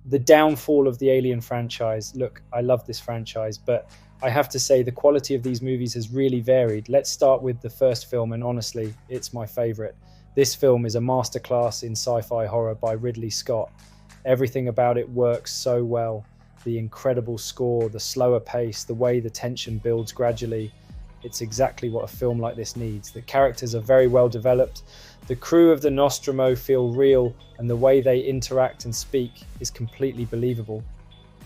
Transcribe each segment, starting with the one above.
The downfall of the Alien franchise. Look, I love this franchise, but I have to say the quality of these movies has really varied. Let's start with the first film, and honestly, it's my favorite. This film is a masterclass in sci-fi horror by Ridley Scott. Everything about it works so well. The incredible score, the slower pace, the way the tension builds gradually. It's exactly what a film like this needs. The characters are very well developed. The crew of the Nostromo feel real, and the way they interact and speak is completely believable.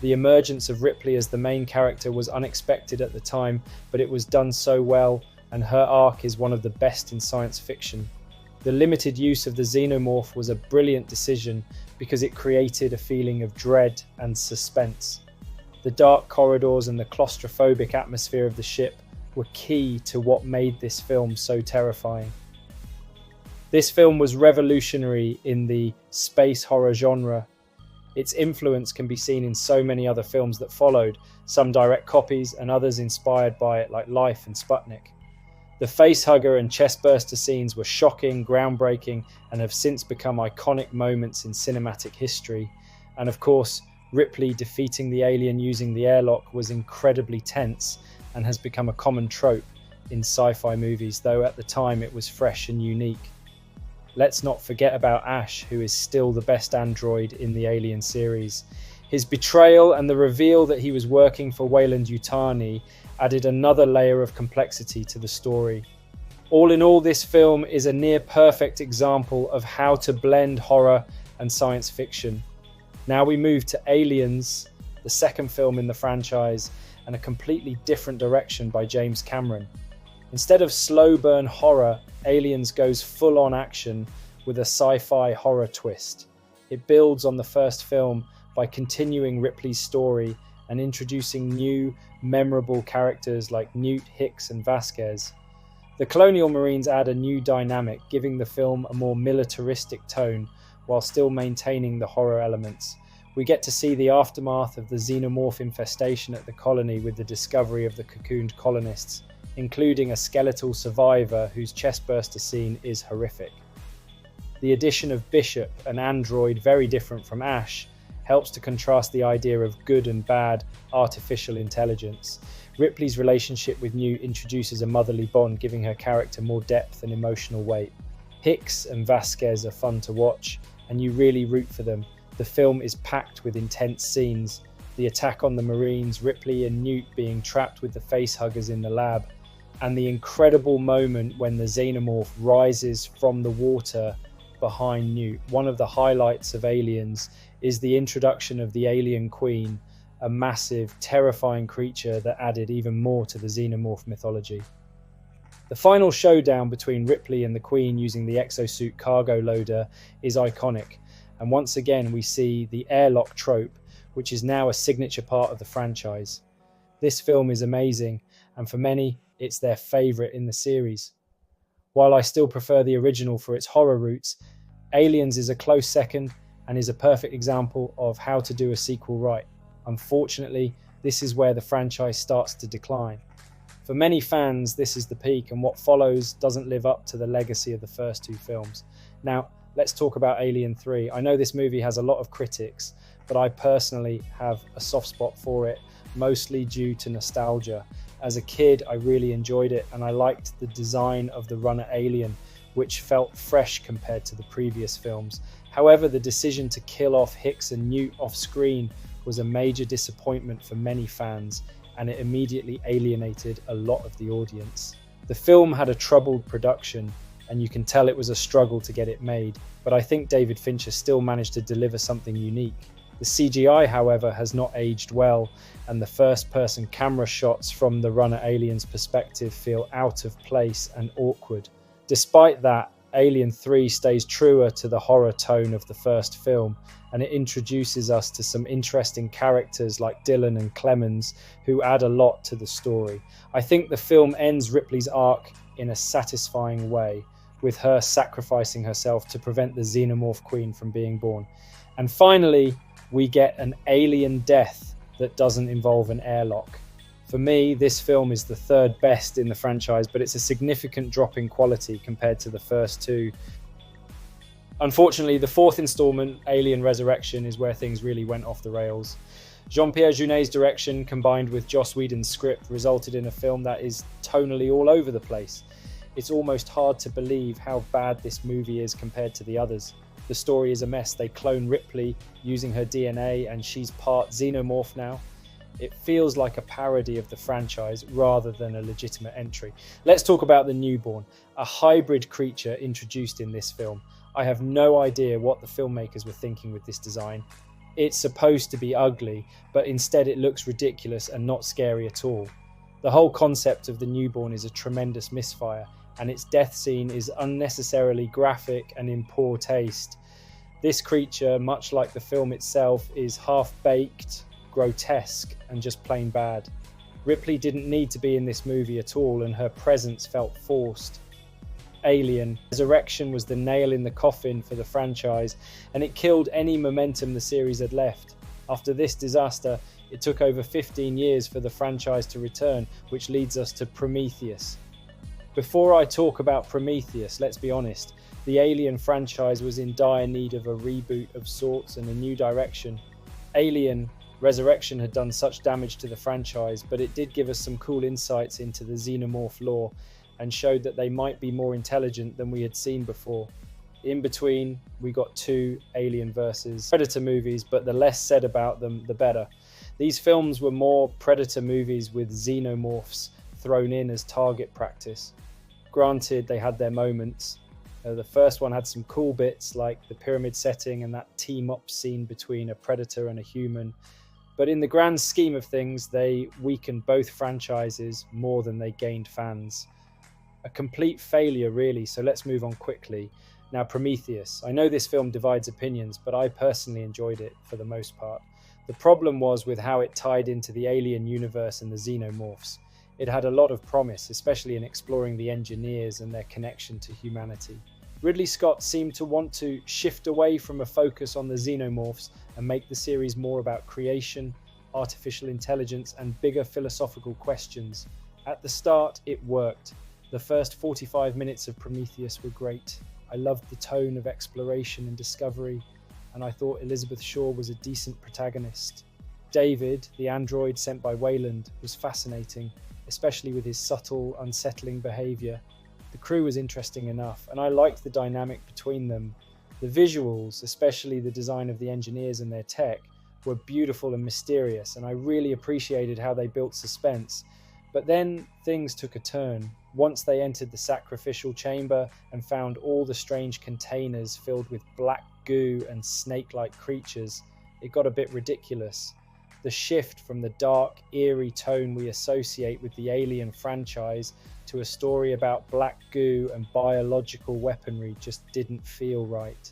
The emergence of Ripley as the main character was unexpected at the time, but it was done so well, and her arc is one of the best in science fiction. The limited use of the Xenomorph was a brilliant decision because it created a feeling of dread and suspense. The dark corridors and the claustrophobic atmosphere of the ship were key to what made this film so terrifying. This film was revolutionary in the space horror genre. Its influence can be seen in so many other films that followed, some direct copies and others inspired by it like Life and Sputnik. The facehugger and chestburster scenes were shocking, groundbreaking, and have since become iconic moments in cinematic history. And of course, Ripley defeating the alien using the airlock was incredibly tense and has become a common trope in sci-fi movies, though at the time it was fresh and unique. Let's not forget about Ash, who is still the best android in the Alien series. His betrayal and the reveal that he was working for Weyland-Yutani added another layer of complexity to the story. All in all, this film is a near-perfect example of how to blend horror and science fiction. Now we move to Aliens, the second film in the franchise, and a completely different direction by James Cameron. Instead of slow burn horror, Aliens goes full-on action with a sci-fi horror twist. It builds on the first film by continuing Ripley's story and introducing new, memorable characters like Newt, Hicks and Vasquez. The Colonial Marines add a new dynamic, giving the film a more militaristic tone while still maintaining the horror elements. We get to see the aftermath of the Xenomorph infestation at the colony with the discovery of the cocooned colonists, including a skeletal survivor whose chestburster scene is horrific. The addition of Bishop, an android very different from Ash, helps to contrast the idea of good and bad artificial intelligence. Ripley's relationship with Newt introduces a motherly bond, giving her character more depth and emotional weight. Hicks and Vasquez are fun to watch, and you really root for them. The film is packed with intense scenes. The attack on the Marines, Ripley and Newt being trapped with the facehuggers in the lab, and the incredible moment when the Xenomorph rises from the water behind Newt. One of the highlights of Aliens is the introduction of the Alien Queen, a massive, terrifying creature that added even more to the Xenomorph mythology. The final showdown between Ripley and the Queen using the exosuit cargo loader is iconic, and once again we see the airlock trope, which is now a signature part of the franchise. This film is amazing, and for many, it's their favourite in the series. While I still prefer the original for its horror roots, Aliens is a close second and is a perfect example of how to do a sequel right. Unfortunately, this is where the franchise starts to decline. For many fans, this is the peak, and what follows doesn't live up to the legacy of the first two films. Now, let's talk about Alien 3. I know this movie has a lot of critics, but I personally have a soft spot for it, mostly due to nostalgia. As a kid, I really enjoyed it, and I liked the design of the runner alien, which felt fresh compared to the previous films. However, the decision to kill off Hicks and Newt off screen was a major disappointment for many fans, and it immediately alienated a lot of the audience. The film had a troubled production, and you can tell it was a struggle to get it made, but I think David Fincher still managed to deliver something unique. The CGI, however, has not aged well, and the first-person camera shots from the runner alien's perspective feel out of place and awkward. Despite that, Alien 3 stays truer to the horror tone of the first film, and it introduces us to some interesting characters like Dylan and Clemens, who add a lot to the story. I think the film ends Ripley's arc in a satisfying way, with her sacrificing herself to prevent the Xenomorph Queen from being born. And finally, we get an alien death that doesn't involve an airlock. For me, this film is the third best in the franchise, but it's a significant drop in quality compared to the first two. Unfortunately, the fourth installment, Alien Resurrection, is where things really went off the rails. Jean-Pierre Jeunet's direction combined with Joss Whedon's script resulted in a film that is tonally all over the place. It's almost hard to believe how bad this movie is compared to the others. The story is a mess. They clone Ripley using her DNA and she's part Xenomorph now. It feels like a parody of the franchise rather than a legitimate entry. Let's talk about the newborn, a hybrid creature introduced in this film. I have no idea what the filmmakers were thinking with this design. It's supposed to be ugly, but instead it looks ridiculous and not scary at all. The whole concept of the newborn is a tremendous misfire, and its death scene is unnecessarily graphic and in poor taste. This creature, much like the film itself, is half-baked, grotesque, and just plain bad. Ripley didn't need to be in this movie at all, and her presence felt forced. Alien Resurrection was the nail in the coffin for the franchise, and it killed any momentum the series had left. After this disaster, it took over 15 years for the franchise to return, which leads us to Prometheus. Before I talk about Prometheus, let's be honest, the Alien franchise was in dire need of a reboot of sorts and a new direction. Alien Resurrection had done such damage to the franchise, but it did give us some cool insights into the Xenomorph lore, and showed that they might be more intelligent than we had seen before. In between, we got two Alien vs Predator movies, but the less said about them, the better. These films were more Predator movies with Xenomorphs thrown in as target practice. Granted, they had their moments. The first one had some cool bits like the pyramid setting and that team-up scene between a Predator and a human. But in the grand scheme of things, they weakened both franchises more than they gained fans. A complete failure, really, so let's move on quickly. Now, Prometheus. I know this film divides opinions, but I personally enjoyed it for the most part. The problem was with how it tied into the Alien universe and the Xenomorphs. It had a lot of promise, especially in exploring the engineers and their connection to humanity. Ridley Scott seemed to want to shift away from a focus on the Xenomorphs and make the series more about creation, artificial intelligence, and bigger philosophical questions. At the start, it worked. The first 45 minutes of Prometheus were great. I loved the tone of exploration and discovery, and I thought Elizabeth Shaw was a decent protagonist. David, the android sent by Weyland, was fascinating, especially with his subtle, unsettling behaviour. The crew was interesting enough, and I liked the dynamic between them. The visuals, especially the design of the engineers and their tech, were beautiful and mysterious, and I really appreciated how they built suspense. But then things took a turn. Once they entered the sacrificial chamber and found all the strange containers filled with black goo and snake-like creatures, it got a bit ridiculous. The shift from the dark, eerie tone we associate with the Alien franchise to a story about black goo and biological weaponry just didn't feel right.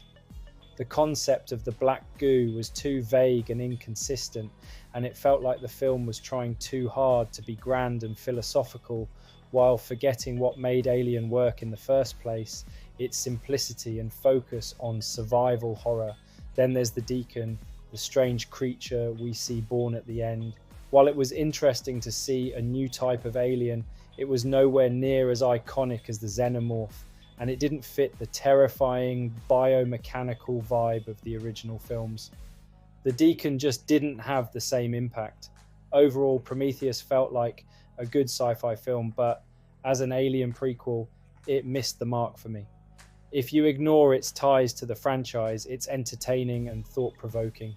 The concept of the black goo was too vague and inconsistent, and it felt like the film was trying too hard to be grand and philosophical while forgetting what made Alien work in the first place, its simplicity and focus on survival horror. Then there's the Deacon, the strange creature we see born at the end. While it was interesting to see a new type of alien, it was nowhere near as iconic as the Xenomorph, and it didn't fit the terrifying biomechanical vibe of the original films. The Deacon just didn't have the same impact. Overall, Prometheus felt like a good sci-fi film, but as an Alien prequel, it missed the mark for me. If you ignore its ties to the franchise, it's entertaining and thought-provoking.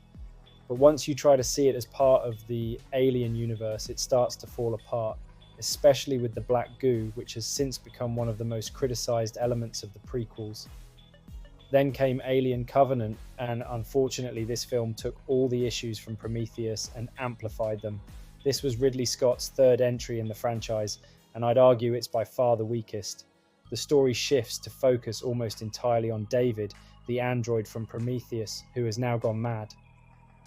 But once you try to see it as part of the Alien universe, it starts to fall apart, especially with the black goo, which has since become one of the most criticized elements of the prequels. Then came Alien Covenant, and unfortunately this film took all the issues from Prometheus and amplified them. This was Ridley Scott's third entry in the franchise, and I'd argue it's by far the weakest. The story shifts to focus almost entirely on David, the android from Prometheus, who has now gone mad.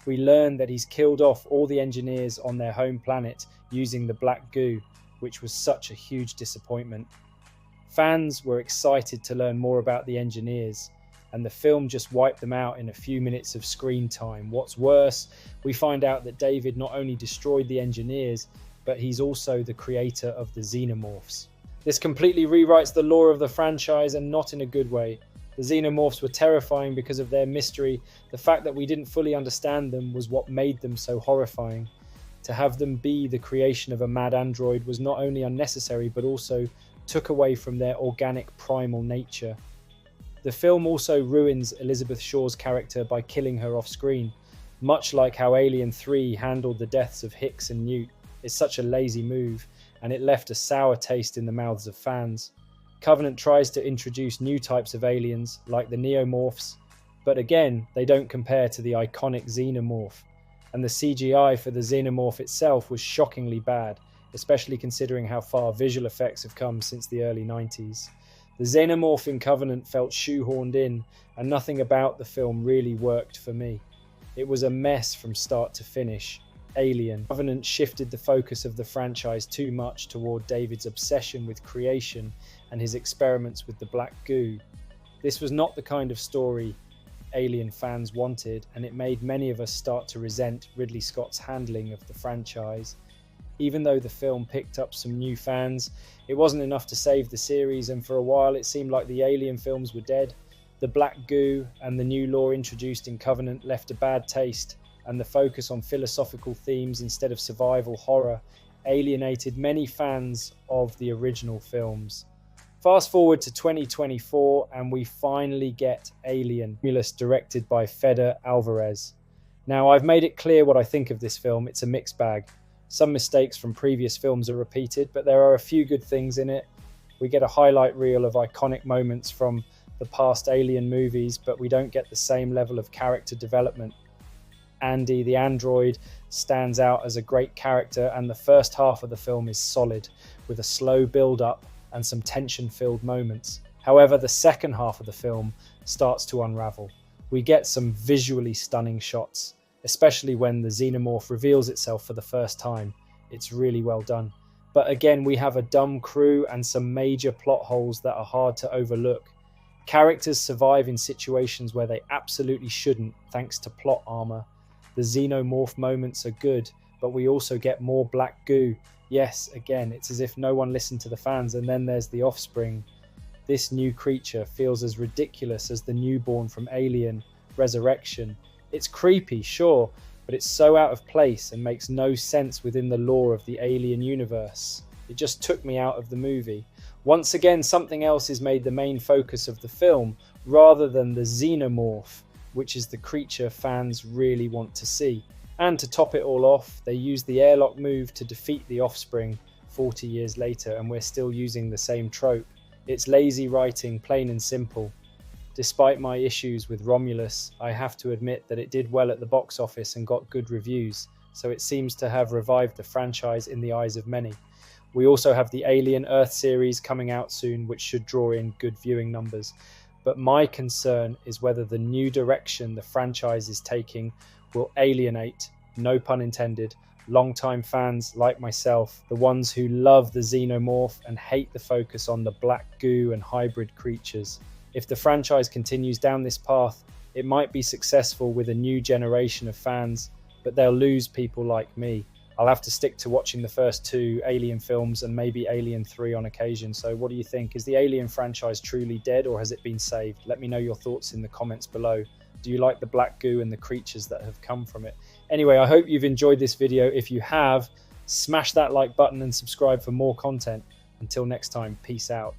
We learn that he's killed off all the engineers on their home planet using the black goo, which was such a huge disappointment. Fans were excited to learn more about the engineers, and the film just wiped them out in a few minutes of screen time. What's worse, we find out that David not only destroyed the engineers, but he's also the creator of the Xenomorphs. This completely rewrites the lore of the franchise, and not in a good way. The Xenomorphs were terrifying because of their mystery. The fact that we didn't fully understand them was what made them so horrifying. To have them be the creation of a mad android was not only unnecessary, but also took away from their organic primal nature. The film also ruins Elizabeth Shaw's character by killing her off screen, much like how Alien 3 handled the deaths of Hicks and Newt. It's such a lazy move, and it left a sour taste in the mouths of fans. Covenant tries to introduce new types of aliens, like the Neomorphs, but again, they don't compare to the iconic Xenomorph. And the CGI for the Xenomorph itself was shockingly bad, especially considering how far visual effects have come since the early 90s. The Xenomorph in Covenant felt shoehorned in, and nothing about the film really worked for me. It was a mess from start to finish. Alien. Covenant shifted the focus of the franchise too much toward David's obsession with creation and his experiments with the black goo. This was not the kind of story Alien fans wanted, and it made many of us start to resent Ridley Scott's handling of the franchise. Even though the film picked up some new fans, it wasn't enough to save the series, and for a while it seemed like the Alien films were dead. The black goo and the new lore introduced in Covenant left a bad taste, and the focus on philosophical themes instead of survival horror alienated many fans of the original films. Fast forward to 2024 and we finally get Alien, Romulus, directed by Fede Alvarez. Now, I've made it clear what I think of this film. It's a mixed bag. Some mistakes from previous films are repeated, but there are a few good things in it. We get a highlight reel of iconic moments from the past Alien movies, but we don't get the same level of character development. Andy, the android, stands out as a great character, and the first half of the film is solid, with a slow build-up and some tension-filled moments. However, the second half of the film starts to unravel. We get some visually stunning shots, especially when the Xenomorph reveals itself for the first time. It's really well done. But again, we have a dumb crew and some major plot holes that are hard to overlook. Characters survive in situations where they absolutely shouldn't, thanks to plot armor. The Xenomorph moments are good, but we also get more black goo. Yes, again, it's as if no one listened to the fans. And then there's the offspring. This new creature feels as ridiculous as the newborn from Alien, Resurrection. It's creepy, sure, but it's so out of place and makes no sense within the lore of the Alien universe. It just took me out of the movie. Once again, something else is made the main focus of the film, rather than the Xenomorph, which is the creature fans really want to see. And to top it all off, they use the airlock move to defeat the offspring 40 years later, and we're still using the same trope. It's lazy writing, plain and simple. Despite my issues with Romulus, I have to admit that it did well at the box office and got good reviews, so it seems to have revived the franchise in the eyes of many. We also have the Alien Earth series coming out soon, which should draw in good viewing numbers. But my concern is whether the new direction the franchise is taking will alienate, no pun intended, longtime fans like myself, the ones who love the Xenomorph and hate the focus on the black goo and hybrid creatures. If the franchise continues down this path, it might be successful with a new generation of fans, but they'll lose people like me. I'll have to stick to watching the first two Alien films and maybe Alien 3 on occasion. So what do you think? Is the Alien franchise truly dead, or has it been saved? Let me know your thoughts in the comments below. Do you like the black goo and the creatures that have come from it? Anyway, I hope you've enjoyed this video. If you have, smash that like button and subscribe for more content. Until next time, peace out.